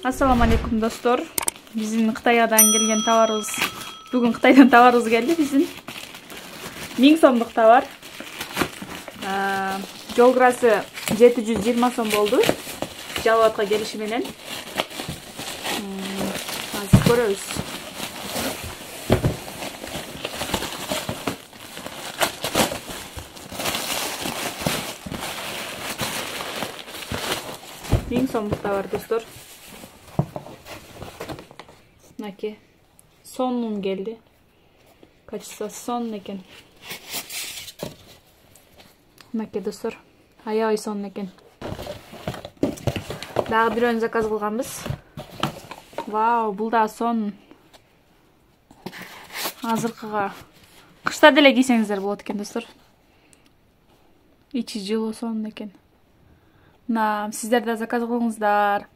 Assalamu alaikum dostlar. Bizim Xitaydan gelgen tavarız. Bugün Xitaydan tavarız geldi bizim. 1000 so'mluk tavar. Жол кирасы 720 so'm boldu. Жалбатка келиши менен. Азыр көрөбүз. Миң сомдук товар достор. Мынакей сонун келди. Качествосы сонун экен. Мынакей достор. Аябай сонун экен. Дагы бирөөнү заказ кылганбыз. Вау, бул да сонун. Азыркыга кышта деле кийсеңиздер болот экен достор. Ичи жылуу сонун экен. Сиздер да заказ кылыңыздар.